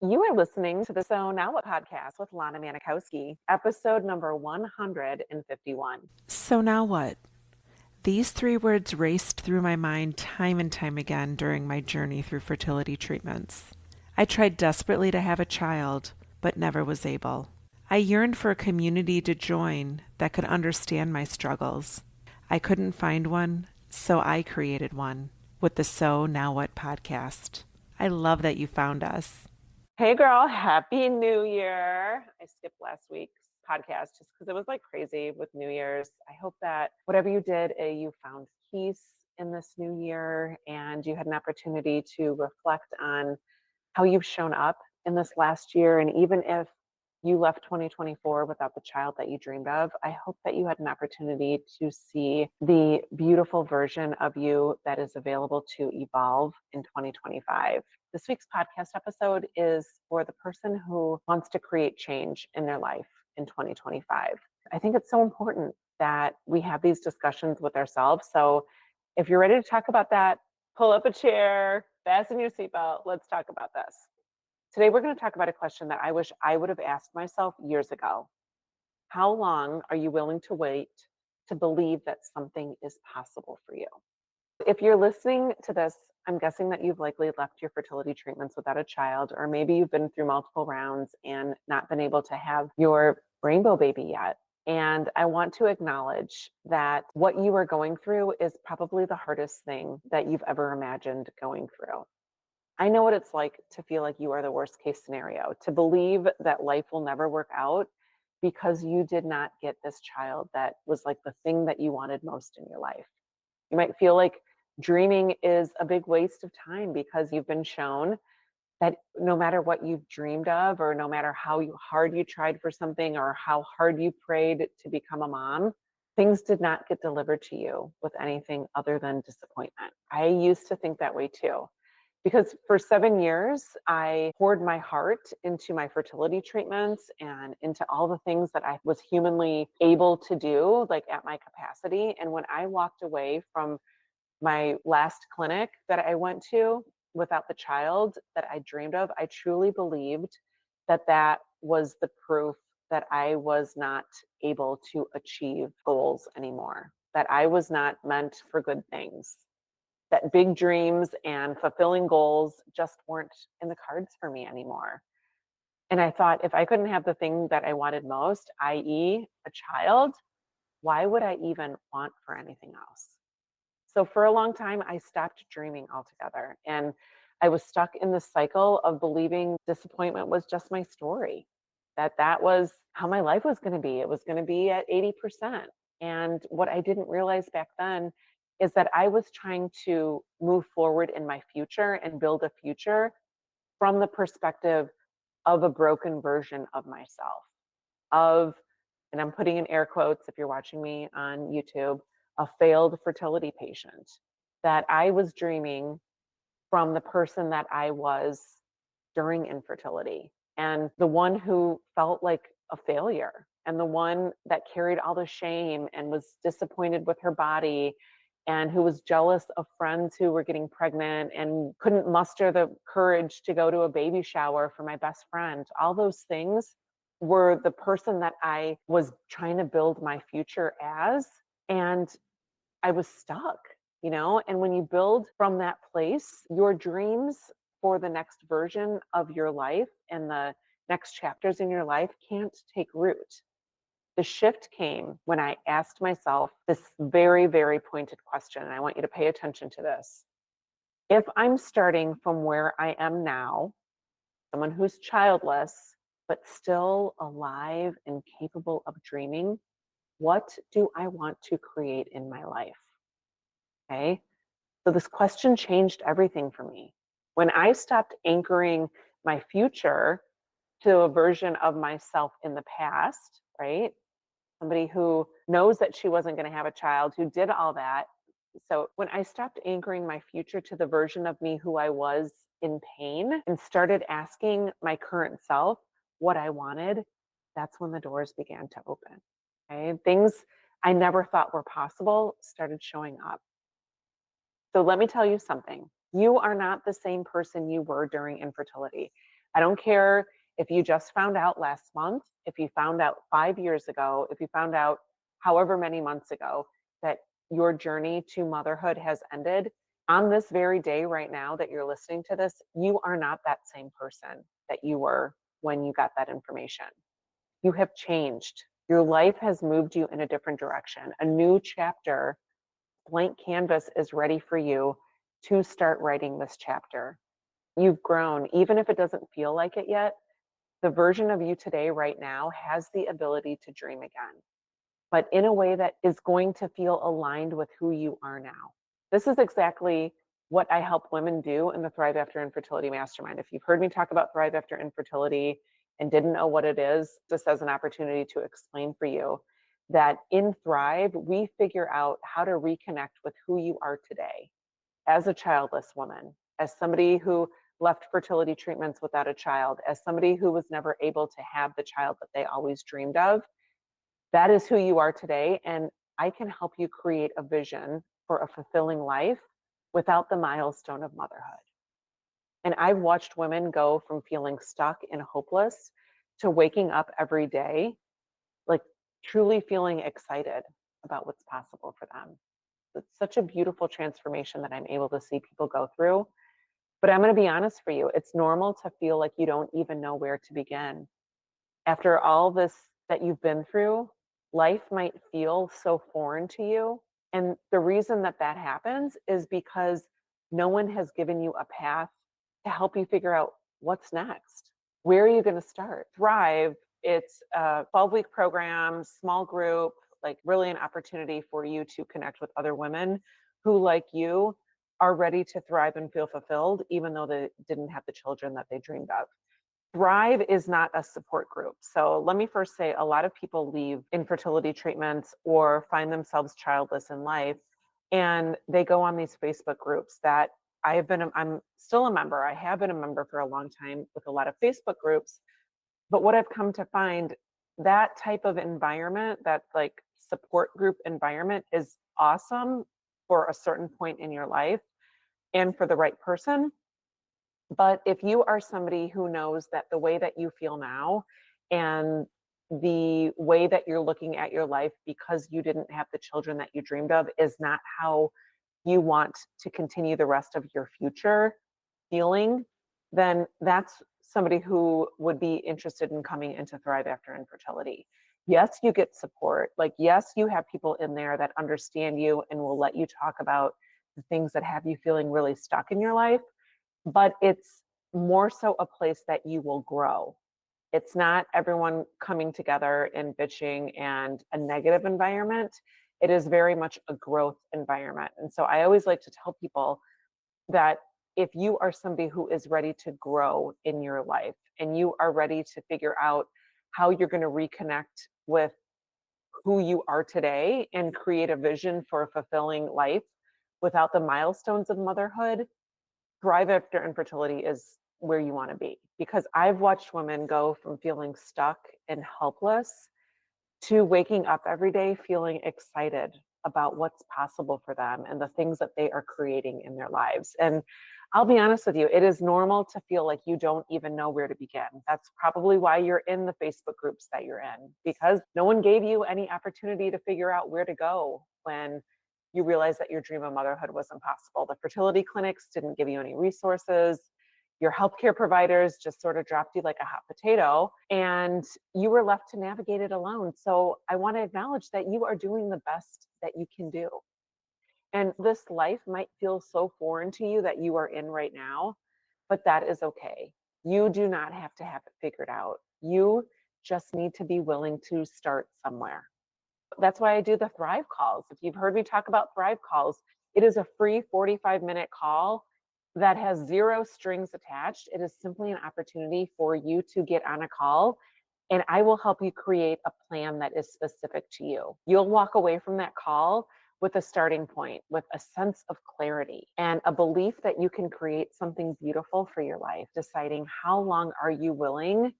You are listening to the So Now What podcast with Lana Manikowski, episode number 151. So now what? These three words raced through my mind time and time again during my journey through fertility treatments. I tried desperately to have a child, but never was able. I yearned for a community to join that could understand my struggles. I couldn't find one, so I created one with the So Now What podcast. I love that you found us. Hey, girl, happy New Year. I skipped last week's podcast just because it was like crazy with New Year's. I hope that whatever you did, you found peace in this new year and you had an opportunity to reflect on how you've shown up in this last year. And even if you left 2024 without the child that you dreamed of, I hope that you had an opportunity to see the beautiful version of you that is available to evolve in 2025. This week's podcast episode is for the person who wants to create change in their life in 2025. I think it's so important that we have these discussions with ourselves. So if you're ready to talk about that, pull up a chair, fasten your seatbelt. Let's talk about this. Today, we're going to talk about a question that I wish I would have asked myself years ago. How long are you willing to wait to believe that something is possible for you? If you're listening to this, I'm guessing that you've likely left your fertility treatments without a child, or maybe you've been through multiple rounds and not been able to have your rainbow baby yet. And I want to acknowledge that what you are going through is probably the hardest thing that you've ever imagined going through. I know what it's like to feel like you are the worst case scenario, to believe that life will never work out because you did not get this child that was like the thing that you wanted most in your life. You might feel like dreaming is a big waste of time because you've been shown that no matter what you've dreamed of, or no matter how hard you tried for something, or how hard you prayed to become a mom, things did not get delivered to you with anything other than disappointment. I used to think that way too. Because for 7 years, I poured my heart into my fertility treatments and into all the things that I was humanly able to do, like at my capacity. And when I walked away from my last clinic that I went to without the child that I dreamed of, I truly believed that that was the proof that I was not able to achieve goals anymore, that I was not meant for good things, that big dreams and fulfilling goals just weren't in the cards for me anymore. And I thought, if I couldn't have the thing that I wanted most, i.e., a child, why would I even want for anything else? So for a long time, I stopped dreaming altogether. And I was stuck in the cycle of believing disappointment was just my story, that that was how my life was going to be. It was going to be at 80%. And what I didn't realize back then is that I was trying to move forward in my future and build a future from the perspective of a broken version of myself, of, and I'm putting in air quotes if you're watching me on YouTube, a failed fertility patient, that I was dreaming from the person that I was during infertility, and the one who felt like a failure, and the one that carried all the shame and was disappointed with her body, and who was jealous of friends who were getting pregnant and couldn't muster the courage to go to a baby shower for my best friend. All those things were the person that I was trying to build my future as. And I was stuck, and when you build from that place, your dreams for the next version of your life and the next chapters in your life can't take root. The shift came when I asked myself this very, very pointed question, and I want you to pay attention to this. If I'm starting from where I am now, someone who's childless, but still alive and capable of dreaming, what do I want to create in my life? Okay. So this question changed everything for me. When I stopped anchoring my future to a version of myself in the past, right? Somebody who knows that she wasn't going to have a child, who did all that. So when I stopped anchoring my future to the version of me who I was in pain and started asking my current self what I wanted, that's when the doors began to open. Okay. Things I never thought were possible started showing up. So let me tell you something. You are not the same person you were during infertility. I don't care if you just found out last month, if you found out 5 years ago, if you found out however many months ago that your journey to motherhood has ended. On this very day right now that you're listening to this, you are not that same person that you were when you got that information. You have changed. Your life has moved you in a different direction. A new chapter, blank canvas is ready for you to start writing this chapter. You've grown, even if it doesn't feel like it yet. The version of you today, right now, has the ability to dream again, but in a way that is going to feel aligned with who you are now. This is exactly what I help women do in the Thrive After Infertility Mastermind. If you've heard me talk about Thrive After Infertility and didn't know what it is, this as an opportunity to explain for you that in Thrive, we figure out how to reconnect with who you are today as a childless woman, as somebody who left fertility treatments without a child, as somebody who was never able to have the child that they always dreamed of. That is who you are today. And I can help you create a vision for a fulfilling life without the milestone of motherhood. And I've watched women go from feeling stuck and hopeless to waking up every day, like truly feeling excited about what's possible for them. It's such a beautiful transformation that I'm able to see people go through. But I'm going to be honest for you, it's normal to feel like you don't even know where to begin. After all this that you've been through, life might feel so foreign to you. And the reason that that happens is because no one has given you a path to help you figure out what's next. Where are you going to start? Thrive, it's a 12-week program, small group, like really an opportunity for you to connect with other women who, like you, are ready to thrive and feel fulfilled, even though they didn't have the children that they dreamed of. Thrive is not a support group. So let me first say a lot of people leave infertility treatments or find themselves childless in life, and they go on these Facebook groups that I'm still a member. I have been a member for a long time with a lot of Facebook groups. But what I've come to find, that type of environment, that like support group environment is awesome for a certain point in your life and for the right person. But if you are somebody who knows that the way that you feel now and the way that you're looking at your life because you didn't have the children that you dreamed of is not how you want to continue the rest of your future feeling, then that's somebody who would be interested in coming into Thrive After Infertility. Yes, you get support. Like, yes, you have people in there that understand you and will let you talk about the things that have you feeling really stuck in your life, but it's more so a place that you will grow. It's not everyone coming together and bitching and a negative environment. It is very much a growth environment. And so I always like to tell people that if you are somebody who is ready to grow in your life and you are ready to figure out how you're going to reconnect with who you are today and create a vision for a fulfilling life without the milestones of motherhood, Thrive After Infertility is where you want to be. Because I've watched women go from feeling stuck and helpless to waking up every day feeling excited about what's possible for them and the things that they are creating in their lives. And I'll be honest with you, it is normal to feel like you don't even know where to begin. That's probably why you're in the Facebook groups that you're in, because no one gave you any opportunity to figure out where to go when you realize that your dream of motherhood was impossible. The fertility clinics didn't give you any resources. Your healthcare providers just sort of dropped you like a hot potato, and you were left to navigate it alone. So I want to acknowledge that you are doing the best that you can do. And this life might feel so foreign to you that you are in right now, but that is okay. You do not have to have it figured out. You just need to be willing to start somewhere. That's why I do the Thrive calls. If you've heard me talk about Thrive calls, it is a free 45-minute call that has zero strings attached. It is simply an opportunity for you to get on a call, and I will help you create a plan that is specific to you. You'll walk away from that call with a starting point, with a sense of clarity and a belief that you can create something beautiful for your life, deciding how long are you willing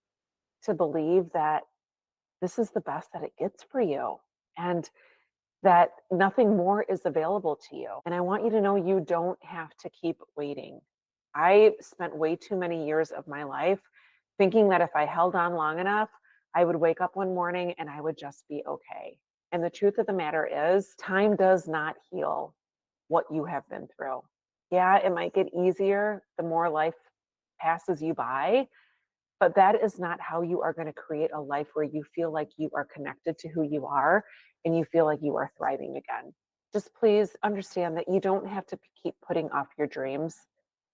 to believe that this is the best that it gets for you, and that nothing more is available to you. And I want you to know you don't have to keep waiting. I spent way too many years of my life thinking that if I held on long enough, I would wake up one morning and I would just be okay. And the truth of the matter is, time does not heal what you have been through. Yeah, it might get easier the more life passes you by, but that is not how you are going to create a life where you feel like you are connected to who you are and you feel like you are thriving again. Just please understand that you don't have to keep putting off your dreams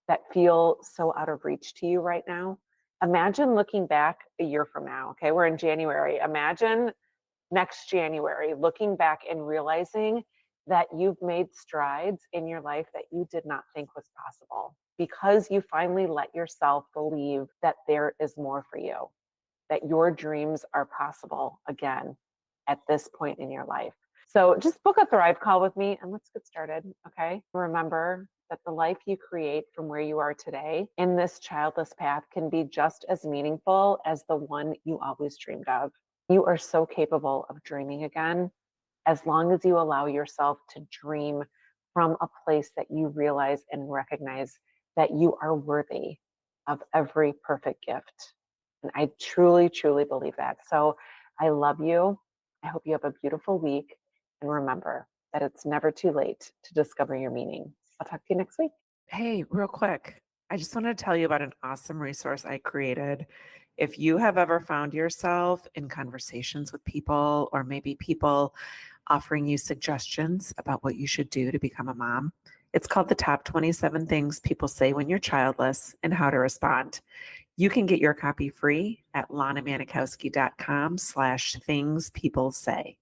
that feel so out of reach to you right now. Imagine looking back a year from now. Okay, we're in January. Imagine next January looking back and realizing that you've made strides in your life that you did not think was possible because you finally let yourself believe that there is more for you, that your dreams are possible again at this point in your life. So just book a Thrive call with me and let's get started. Okay. Remember that the life you create from where you are today in this childless path can be just as meaningful as the one you always dreamed of. You are so capable of dreaming again as long as you allow yourself to dream from a place that you realize and recognize that you are worthy of every perfect gift. And I truly, truly believe that. So I love you. I hope you have a beautiful week. And remember that it's never too late to discover your meaning. I'll talk to you next week. Hey, real quick, I just want to tell you about an awesome resource I created. If you have ever found yourself in conversations with people, or maybe people offering you suggestions about what you should do to become a mom, it's called The Top 27 Things People Say When You're Childless and How to Respond. You can get your copy free at lanamanikowski.com/things people say.